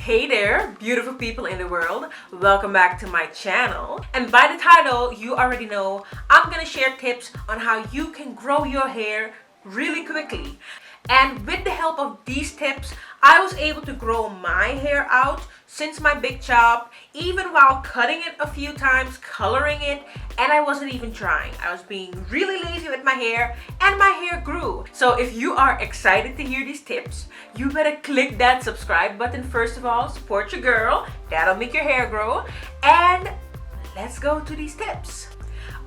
Hey there, beautiful people in the world. Welcome back to my channel. And by the title, you already know I'm gonna share tips on how you can grow your hair really quickly. And with the help of these tips, I was able to grow my hair out since my big chop, even while cutting it a few times, coloring it, and I wasn't even trying. I was being really lazy with my hair and my hair grew. So if you are excited to hear these tips, you better click that subscribe button first of all, support your girl, that'll make your hair grow, and let's go to these tips.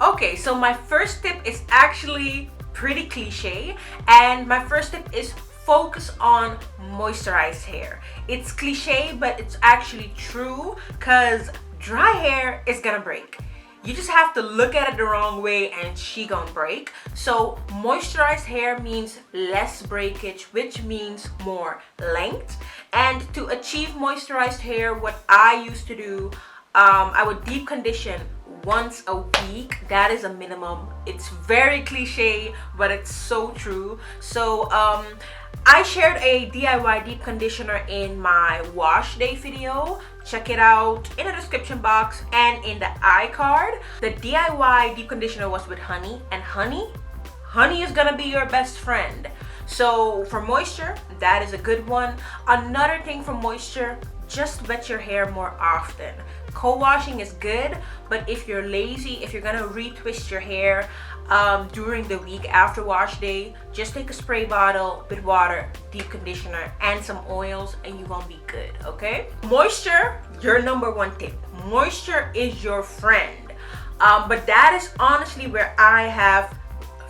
Okay, so my first tip is actually pretty cliche, and my first tip is focus on moisturized hair. It's cliche, but it's actually true because dry hair is gonna break. You just have to look at it the wrong way and she gonna break. So moisturized hair means less breakage, which means more length. And to achieve moisturized hair, what I used to do, I would deep condition once a week. That is a minimum. It's very cliche, but it's so true. So I shared a DIY deep conditioner in my wash day video. Check it out in the description box and in the iCard. The DIY deep conditioner was with honey, and honey is gonna be your best friend. So for moisture, that is a good one. Another thing for moisture, just wet your hair more often. Co-washing is good, but if you're lazy, if you're gonna retwist your hair during the week after wash day, just take a spray bottle with water, deep conditioner, and some oils, and you're gonna be good, okay? Moisture, your number one tip. Moisture is your friend. But that is honestly where I have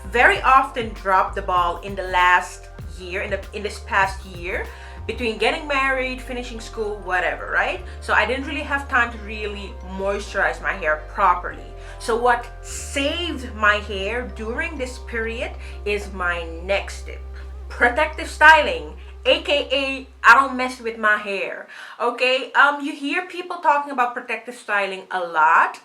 very often dropped the ball in the last year, in this past year, between getting married, finishing school, whatever, right? So I didn't really have time to really moisturize my hair properly. So what saved my hair during this period is my next tip. Protective styling, aka I don't mess with my hair. Okay, you hear people talking about protective styling a lot.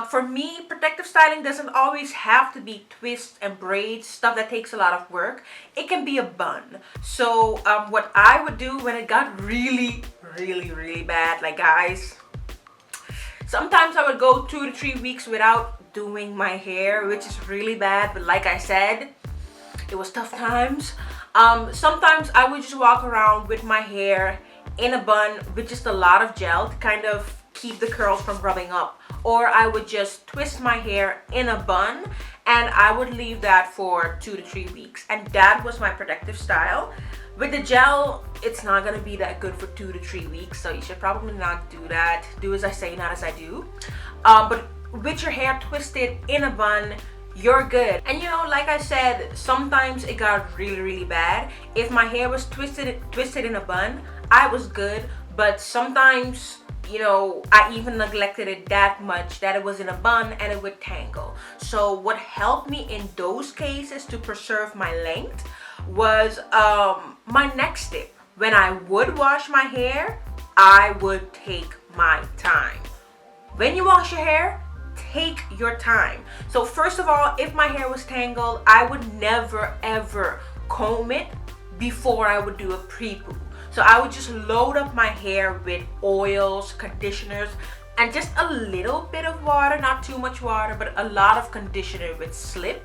For me, protective styling doesn't always have to be twists and braids, stuff that takes a lot of work. It can be a bun. So what I would do when it got really bad, like guys, sometimes I would go 2 to 3 weeks without doing my hair, which is really bad, but like I said, it was tough times. Sometimes I would just walk around with my hair in a bun with just a lot of gel to kind of keep the curls from rubbing up. Or I would just twist my hair in a bun and I would leave that for 2 to 3 weeks. And that was my protective style. With the gel, it's not gonna be that good for 2 to 3 weeks, so you should probably not do that. Do as I say, not as I do. But with your hair twisted in a bun, you're good. And you know, like I said, sometimes it got really bad. If my hair was twisted in a bun, I was good. But sometimes, you know, I even neglected it that much that it was in a bun and it would tangle. So what helped me in those cases to preserve my length was my next tip. When I would wash my hair, I would take my time. When you wash your hair, take your time. So first of all, if my hair was tangled, I would never ever comb it before I would do a pre-poo. So I would just load up my hair with oils, conditioners, and just a little bit of water, not too much water, but a lot of conditioner with slip.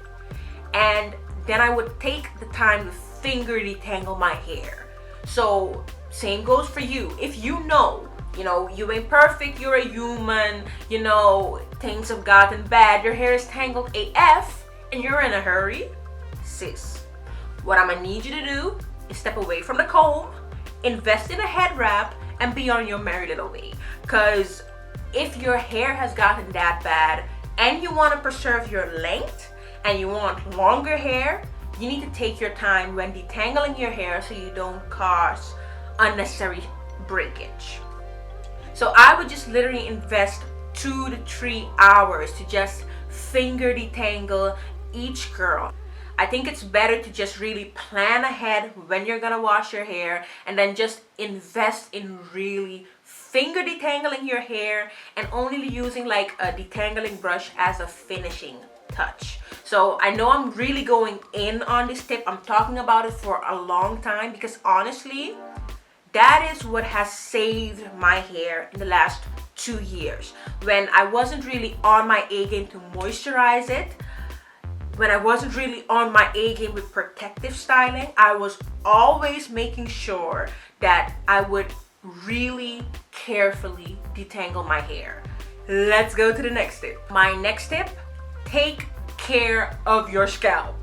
And then I would take the time to finger detangle my hair. So same goes for you. If you know you ain't perfect, you're a human, you know, things have gotten bad, your hair is tangled AF, and you're in a hurry, sis, what I'm gonna need you to do is step away from the comb, invest in a head wrap, and be on your merry little way. Because if your hair has gotten that bad and you want to preserve your length and you want longer hair, you need to take your time when detangling your hair so you don't cause unnecessary breakage. So I would just literally invest 2 to 3 hours to just finger detangle each curl. I think it's better to just really plan ahead when you're gonna wash your hair and then just invest in really finger detangling your hair and only using like a detangling brush as a finishing touch. So I know I'm really going in on this tip. I'm talking about it for a long time because honestly, that is what has saved my hair in the last 2 years. When I wasn't really on my A game to moisturize it, when I wasn't really on my A game with protective styling, I was always making sure that I would really carefully detangle my hair. Let's go to the next tip. My next tip, take care of your scalp.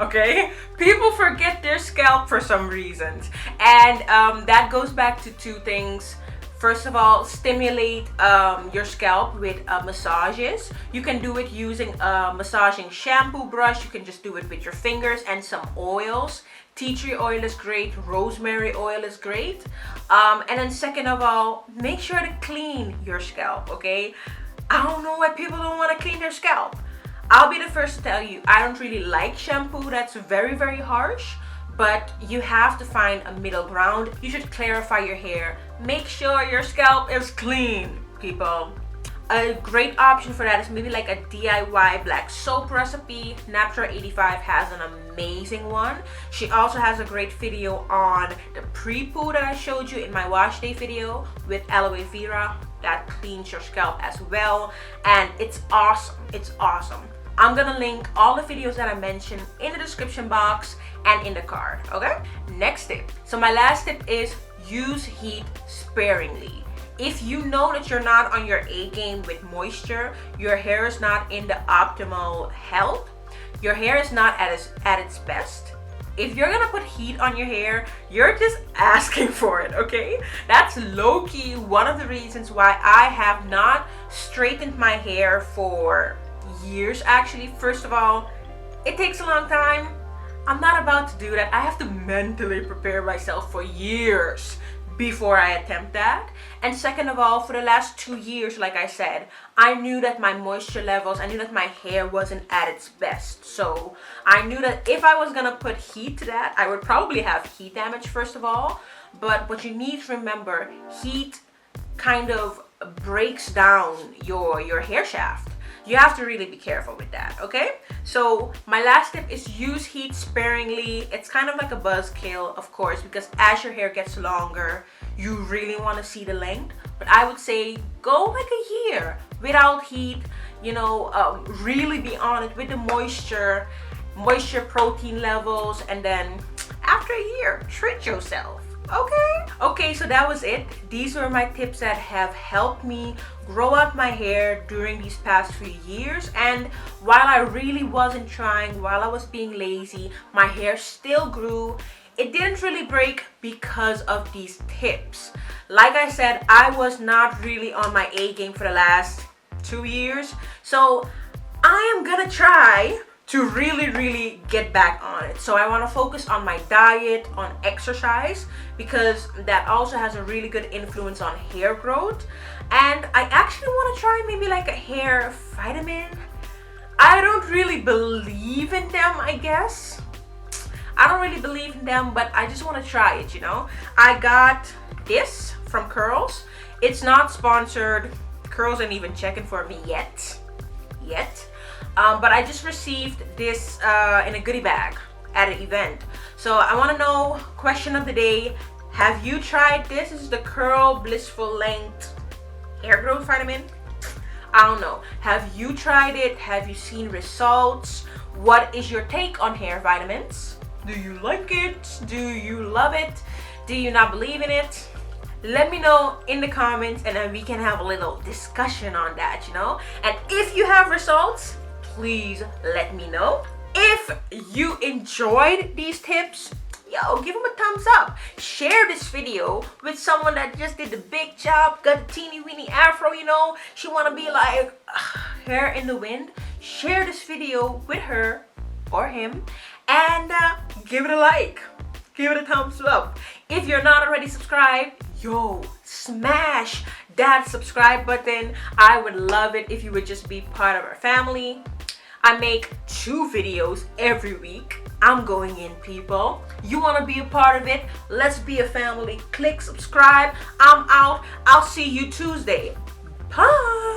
Okay, people forget their scalp for some reasons, and that goes back to two things. First of all, stimulate your scalp with massages. You can do it using a massaging shampoo brush. You can just do it with your fingers and some oils. Tea tree oil is great, rosemary oil is great. And then second of all, make sure to clean your scalp, okay? I don't know why people don't want to clean their scalp. I'll be the first to tell you, I don't really like shampoo that's very, very harsh, but you have to find a middle ground. You should clarify your hair. Make sure your scalp is clean, people. A great option for that is maybe like a DIY black soap recipe. Naptra85 has an amazing one. She also has a great video on the pre-poo that I showed you in my wash day video with aloe vera. That cleans your scalp as well, and it's awesome. It's awesome. I'm gonna link all the videos that I mentioned in the description box and in the card, okay? Next tip. So my last tip is use heat sparingly. If you know that you're not on your A game with moisture, your hair is not in the optimal health, your hair is not at its best, if you're gonna put heat on your hair, you're just asking for it, okay? That's low-key one of the reasons why I have not straightened my hair for years, actually. First of all, it takes a long time. I'm not about to do that. I have to mentally prepare myself for years before I attempt that. And second of all, for the last 2 years, like I said, I knew that my moisture levels, I knew that my hair wasn't at its best. So I knew that if I was gonna put heat to that, I would probably have heat damage first of all. But what you need to remember, heat kind of breaks down your hair shaft. You have to really be careful with that, okay? So my last tip is use heat sparingly. It's kind of like a buzzkill, of course, because as your hair gets longer, you really want to see the length. But I would say go like a year without heat, you know, really be on it with the moisture protein levels, and then after a year, treat yourself. Okay, so that was it. These were my tips that have helped me grow out my hair during these past few years. And while I really wasn't trying, while I was being lazy, my hair still grew. It didn't really break because of these tips. Like I said, I was not really on my A game for the last 2 years. So I am gonna try to really get back on it. So I want to focus on my diet, on exercise, because that also has a really good influence on hair growth. And I actually want to try maybe like a hair vitamin. I don't really believe in them, I guess. I don't really believe in them, but I just want to try it, you know. I got this from Curls. It's not sponsored. Curls ain't even checking for me yet. But I just received this in a goodie bag at an event. So I want to know, question of the day, have you tried this? This is the Curl Blissful Length Hair Growth Vitamin. I don't know. Have you tried it? Have you seen results? What is your take on hair vitamins? Do you like it? Do you love it? Do you not believe in it? Let me know in the comments, and then we can have a little discussion on that, you know. And if you have results, please let me know. If you enjoyed these tips, yo, give them a thumbs up. Share this video with someone that just did the big job, got a teeny weeny afro, you know. She want to be like hair in the wind. Share this video with her or him, and give it a like. Give it a thumbs up. If you're not already subscribed, yo, smash that subscribe button. I would love it if you would just be part of our family. I make 2 videos every week. I'm going in, people. You want to be a part of it? Let's be a family. Click subscribe. I'm out. I'll see you Tuesday. Bye.